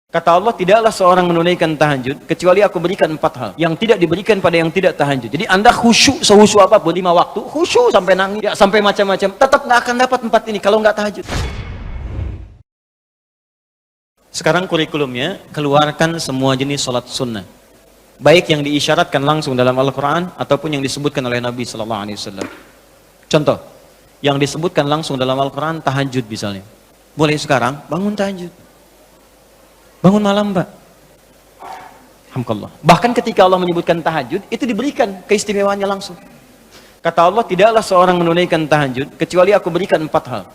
Kata Allah, tidaklah seorang menunaikan tahajud kecuali aku berikan 4 hal yang tidak diberikan pada yang tidak tahajud. Jadi Anda khusyuk sehusyuk apapun 5 waktu, khusyuk sampai nangis, ya, sampai macam-macam, tetap nggak akan dapat 4 ini kalau nggak tahajud. Sekarang kurikulumnya, keluarkan semua jenis sholat sunnah, baik yang diisyaratkan langsung dalam Al-Quran ataupun yang disebutkan oleh Nabi SAW. Contoh, yang disebutkan langsung dalam Al-Quran, tahajud misalnya. Boleh sekarang bangun tahajud, bangun malam, Pak. Alhamdulillah. Bahkan ketika Allah menyebutkan tahajud, itu diberikan keistimewaannya langsung. Kata Allah, tidaklah seorang menunaikan tahajud kecuali aku berikan 4 hal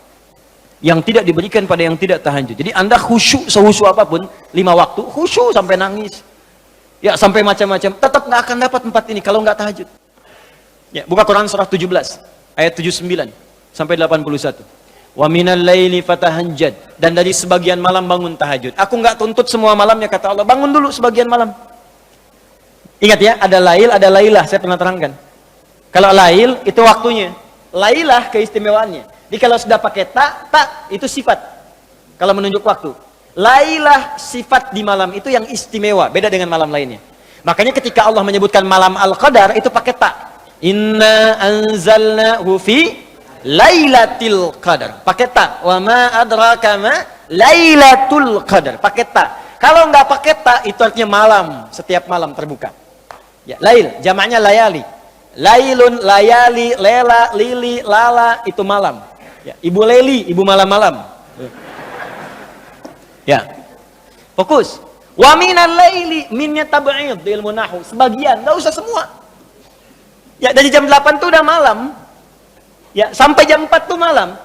yang tidak diberikan pada yang tidak tahajud. Jadi Anda khusyuk sehusyuk apapun 5 waktu, khusyuk sampai nangis, ya, sampai macam-macam, tetap nggak akan dapat 4 ini kalau nggak tahajud. Ya, buka Quran surah 17 ayat 79 sampai 81. Wa minal laili fatahajjad, dan dari sebagian malam bangun tahajud. Aku nggak tuntut semua malamnya, kata Allah, bangun dulu sebagian malam. Ingat ya, ada lail, ada lailah, saya pernah terangkan. Kalau lail itu waktunya, lailah keistimewaannya. Jadi kalau sudah pakai tak itu sifat. Kalau menunjuk waktu, lailah sifat di malam itu yang istimewa, beda dengan malam lainnya. Makanya ketika Allah menyebutkan malam Al-Qadar itu pakai tak. Inna anzalnahu fi Lailatul Qadar, pakai ta. Wa ma adraka ma Lailatul Qadar, pakai ta. Kalau nggak pakai ta, itu artinya malam, setiap malam terbuka. Ya, lail, jamaknya layali. Lailun, layali, lela, lili, lala, itu malam. Ya, ibu leli, ibu malam-malam. Ya, fokus. Wa minal laili, minnya tab'id di ilmu nahwu, sebagian, nggak usah semua. Ya, dari jam 8 tuh udah malam. Ya, sampai jam 4 tuh malam.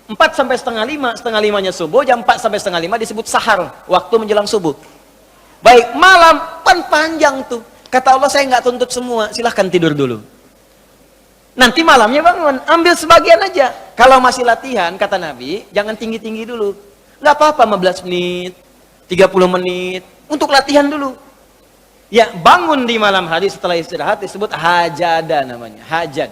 4 sampai setengah 5, setengah 5-nya subuh, jam 4 sampai setengah 5 disebut sahar, waktu menjelang subuh. Baik, malam panjang tuh. Kata Allah, saya nggak tuntut semua, silahkan tidur dulu. Nanti malamnya bangun, ambil sebagian aja. Kalau masih latihan, kata Nabi, jangan tinggi-tinggi dulu. Nggak apa-apa 15 menit, 30 menit, untuk latihan dulu. Ya, bangun di malam hari setelah istirahat disebut hajada namanya, hajad.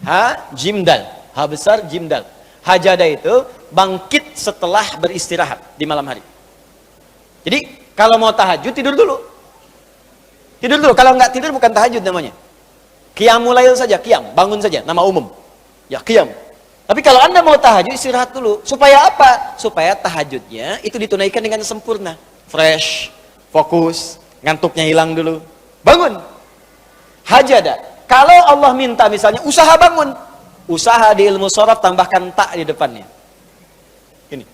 Ha, jimdal, ha besar jimdal. Hajada itu bangkit setelah beristirahat di malam hari. Jadi kalau mau tahajud tidur dulu. Tidur dulu, kalau nggak tidur bukan tahajud namanya. Qiyamul lail saja, qiyam, bangun saja, nama umum. Ya, qiyam. Tapi kalau Anda mau tahajud istirahat dulu. Supaya apa? Supaya tahajudnya itu ditunaikan dengan sempurna. Fresh, fokus, ngantuknya hilang dulu. Bangun. Hajada. Kalau Allah minta misalnya usaha bangun, usaha di ilmu sharaf tambahkan tak di depannya. Ini.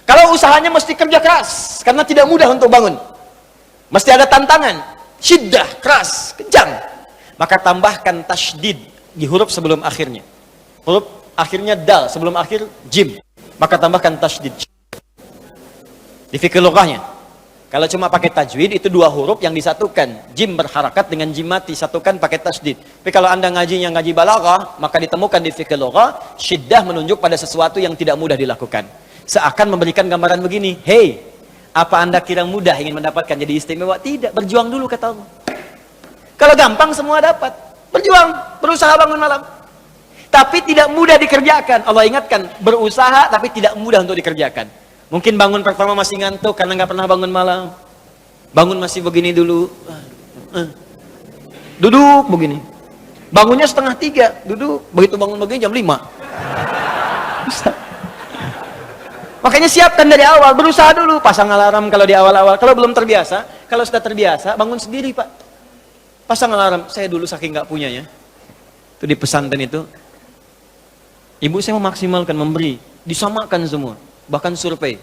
Kalau usahanya mesti kerja keras karena tidak mudah untuk bangun, mesti ada tantangan, syiddah, keras, kencang, maka tambahkan tasydid di huruf sebelum akhirnya. Huruf akhirnya dal, sebelum akhir jim, maka tambahkan tasydid. Di fikih lughahnya, kalau cuma pakai tajwid itu 2 huruf yang disatukan, jim berharakat dengan jim mati, satukan pakai tasydid. Tapi kalau Anda ngajinya ngaji balaghah, maka ditemukan di fikih lughah syiddah menunjuk pada sesuatu yang tidak mudah dilakukan. Seakan memberikan gambaran begini, hey, apa Anda kira mudah ingin mendapatkan jadi istimewa? Tidak, berjuang dulu kata Allah. Kalau gampang semua dapat, berjuang, berusaha bangun malam. Tapi tidak mudah dikerjakan. Allah ingatkan, berusaha tapi tidak mudah untuk dikerjakan. Mungkin bangun pertama masih ngantuk karena nggak pernah bangun malam. Bangun masih begini dulu. Duduk begini. Bangunnya 2:30, duduk. Begitu bangun begini jam 5. Makanya siapkan dari awal, berusaha dulu. Pasang alarm kalau di awal-awal. Kalau belum terbiasa, kalau sudah terbiasa, bangun sendiri, Pak. Pasang alarm. Saya dulu saking nggak punyanya. Itu di pesantren itu. Ibu saya memaksimalkan, memberi. Disamakan semua. Bahkan survei,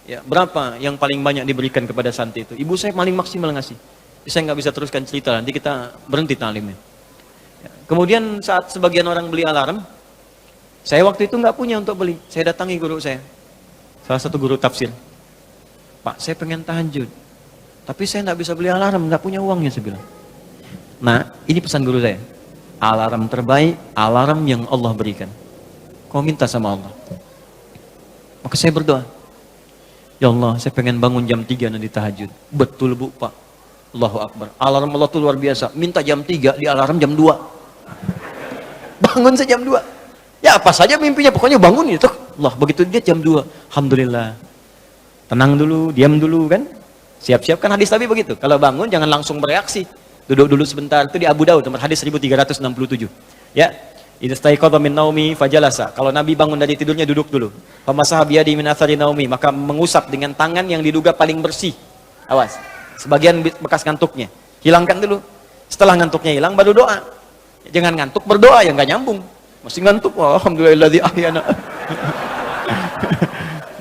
ya, berapa yang paling banyak diberikan kepada santri itu? Ibu saya paling maksimal ngasih. Saya nggak bisa teruskan cerita, nanti kita berhenti talimnya. Ya. Kemudian saat sebagian orang beli alarm, saya waktu itu nggak punya untuk beli. Saya datangi guru saya, salah satu guru tafsir. Pak, saya pengen tahajud, tapi saya nggak bisa beli alarm, nggak punya uangnya, saya bilang. Nah, ini pesan guru saya. Alarm terbaik, alarm yang Allah berikan. Kau minta sama Allah. Maka saya berdoa, ya Allah, saya pengen bangun jam 3 nanti tahajud. Betul Bu, Pak. Allahu Akbar. Alarm Allah itu luar biasa. Minta jam 3, di alarm jam 2. Bangun saya jam 2. Ya apa saja mimpinya, pokoknya bangun itu. Allah. Begitu dia jam 2, alhamdulillah. Tenang dulu, diam dulu kan. Siap-siap kan hadis Nabi begitu. Kalau bangun jangan langsung bereaksi. Duduk dulu sebentar. Itu di Abu Daud nomor hadis 1367. Ya. Idastaiqadha min naumi fajalasa. Kalau Nabi bangun dari tidurnya duduk dulu. Famasaha biyadi min athari naumi, maka mengusap dengan tangan yang diduga paling bersih. Awas. Sebagian bekas ngantuknya. Hilangkan dulu. Setelah ngantuknya hilang baru doa. Jangan ngantuk berdoa yang enggak nyambung. Masih ngantuk. Alhamdulilladzi ahyana.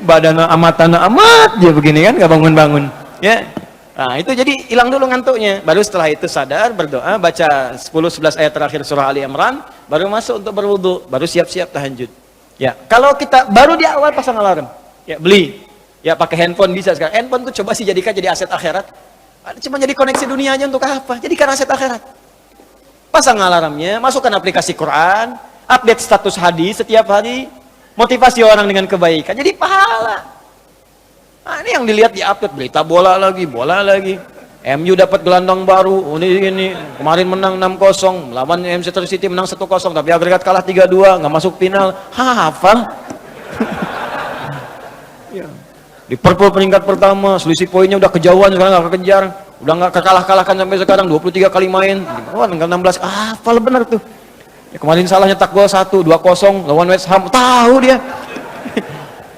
Badana amatana amat dia begini kan, enggak bangun-bangun. Ya. Nah, itu jadi hilang dulu ngantuknya. Baru setelah itu sadar, berdoa, baca 10-11 ayat terakhir surah Ali Imran, baru masuk untuk berwudu, baru siap-siap tahajud. Ya, kalau kita baru di awal pasang alarm. Ya, beli. Ya, pakai handphone bisa sekarang. Handphone tuh coba sih jadikan jadi aset akhirat. Cuma jadi koneksi dunia aja untuk apa? Jadikan aset akhirat. Pasang alarmnya, masukkan aplikasi Quran, update status hadis setiap hari, motivasi orang dengan kebaikan, jadi pahala. Nah, ini yang dilihat di update, berita bola lagi. MU dapat gelandang baru, ini kemarin menang 6-0, lawan Manchester City menang 1-0, tapi agregat kalah 3-2, nggak masuk final. Hafal. Liverpool peringkat pertama, selisih poinnya udah kejauhan, sekarang nggak kekejar, udah nggak kekalah-kalahkan sampai sekarang, 23 kali main, wah tinggal 16, hafal benar tuh. Ya, kemarin salah nyetak gol 1-2-0 lawan West Ham, tahu dia.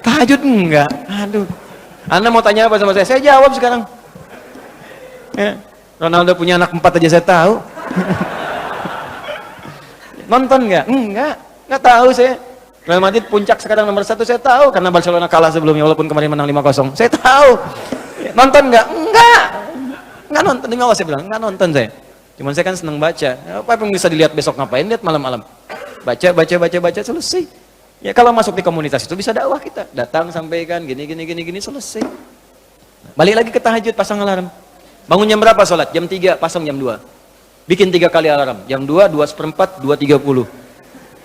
Tahajud enggak? Aduh. Anda mau tanya apa sama saya? Saya jawab sekarang. Ya, Ronaldo punya anak 4 aja saya tahu. Nonton enggak? Enggak tahu saya. Real Madrid puncak sekarang nomor 1 saya tahu karena Barcelona kalah sebelumnya walaupun kemarin menang 5-0. Saya tahu. Nonton enggak? Enggak nonton. Demi Allah saya bilang, enggak nonton saya. Cuman saya kan senang baca. Apa yang bisa dilihat besok ngapain? Lihat malam-malam. Baca selesai. Ya kalau masuk di komunitas itu bisa dakwah kita. Datang sampaikan gini selesai. Balik lagi ke tahajud, pasang alarm. Bangun jam berapa sholat? Jam 3, pasang jam 2. Bikin 3 kali alarm. Jam 2, 2:04, 2:30.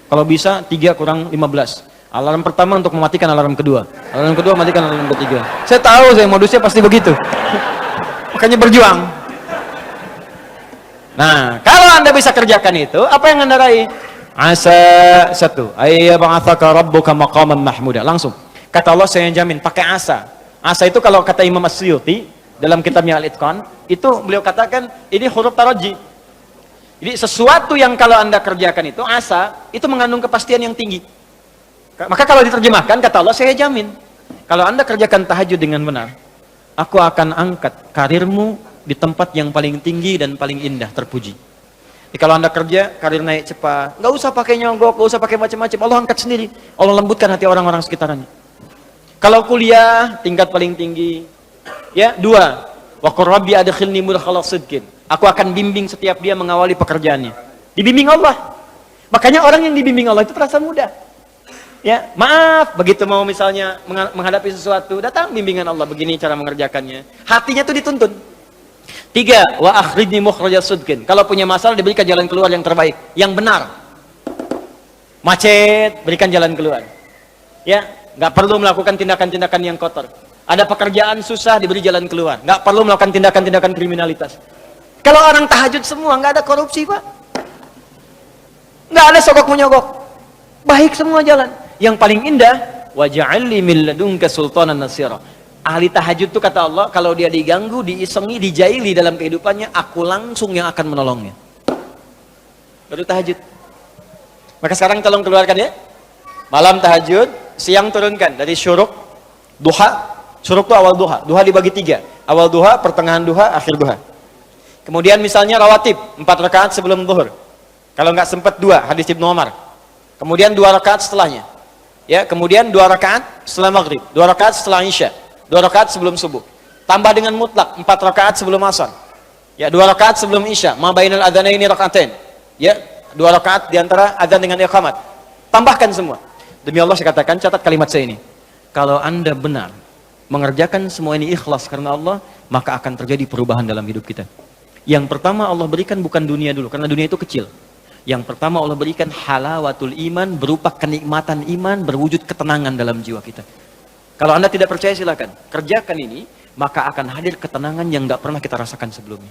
Kalau bisa 3 kurang 15. Alarm pertama untuk mematikan alarm kedua. Alarm kedua matikan alarm ketiga. Saya tahu saya modusnya pasti begitu. Makanya berjuang. Nah, kalau Anda bisa kerjakan itu, apa yang Anda raih? Asa 1, ayyab'atsaka rabbuka maqaman mahmuda. Langsung. Kata Allah saya jamin pakai asa. Asa itu kalau kata Imam As-Suyuti dalam kitabnya Al-Itqan, itu beliau katakan ini huruf taraji. Jadi sesuatu yang kalau Anda kerjakan itu asa, itu mengandung kepastian yang tinggi. Maka kalau diterjemahkan kata Allah saya jamin kalau Anda kerjakan tahajud dengan benar, aku akan angkat karirmu di tempat yang paling tinggi dan paling indah, terpuji. Jadi kalau Anda kerja, karir naik cepat, nggak usah pakai nyogok, nggak usah pakai macam-macam, Allah angkat sendiri. Allah lembutkan hati orang-orang sekitarnya. Kalau kuliah, tingkat paling tinggi. Ya, 2, wa qur rabbi adkhilni mudkhala sidqin. Aku akan bimbing setiap dia mengawali pekerjaannya. Dibimbing Allah. Makanya orang yang dibimbing Allah itu terasa mudah. Ya, maaf, begitu mau misalnya menghadapi sesuatu, datang bimbingan Allah, begini cara mengerjakannya. Hatinya tuh dituntun. 3, wa akhrijni mukhraja sidqin. Kalau punya masalah diberikan jalan keluar yang terbaik, yang benar. Macet, berikan jalan keluar. Ya, nggak perlu melakukan tindakan-tindakan yang kotor. Ada pekerjaan susah, diberi jalan keluar. Nggak perlu melakukan tindakan-tindakan kriminalitas. Kalau orang tahajud semua, nggak ada korupsi, Pak. Nggak ada sogok menyogok. Baik semua jalan. Yang paling indah, waj'alni min ladunka sultanan nasira. Ahli tahajud itu kata Allah, kalau dia diganggu, diisengi, dijaili dalam kehidupannya, aku langsung yang akan menolongnya. Baru tahajud. Maka sekarang tolong keluarkan ya. Malam tahajud, siang turunkan dari syuruk, duha. Syuruk itu awal duha. Duha dibagi 3. Awal duha, pertengahan duha, akhir duha. Kemudian misalnya rawatib, 4 rakaat sebelum zuhur. Kalau nggak sempat 2, hadis Ibnu Umar. Kemudian 2 rakaat setelahnya. Ya, kemudian 2 rakaat setelah maghrib, 2 rakaat setelah isya. 2 rakaat sebelum subuh. Tambah dengan mutlak 4 rakaat sebelum asar. Ya, 2 rakaat sebelum isya. Ma bainal adzanaini rakaatain. Ya, 2 rakaat di antara adzan dengan iqamat. Tambahkan semua. Demi Allah saya katakan, catat kalimat saya ini. Kalau Anda benar mengerjakan semua ini ikhlas karena Allah, maka akan terjadi perubahan dalam hidup kita. Yang pertama Allah berikan bukan dunia dulu, karena dunia itu kecil. Yang pertama Allah berikan halawatul iman, berupa kenikmatan iman, berwujud ketenangan dalam jiwa kita. Kalau Anda tidak percaya silakan, kerjakan ini, maka akan hadir ketenangan yang tidak pernah kita rasakan sebelumnya.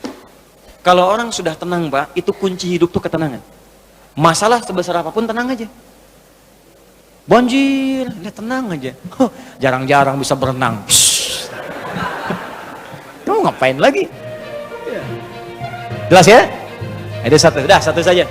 Kalau orang sudah tenang, Pak, itu kunci hidup tuh ketenangan. Masalah sebesar apapun tenang aja. Banjir, lihat tenang aja. Jarang-jarang bisa berenang. Kamu ngapain lagi? Jelas ya? Ada satu, dah satu saja.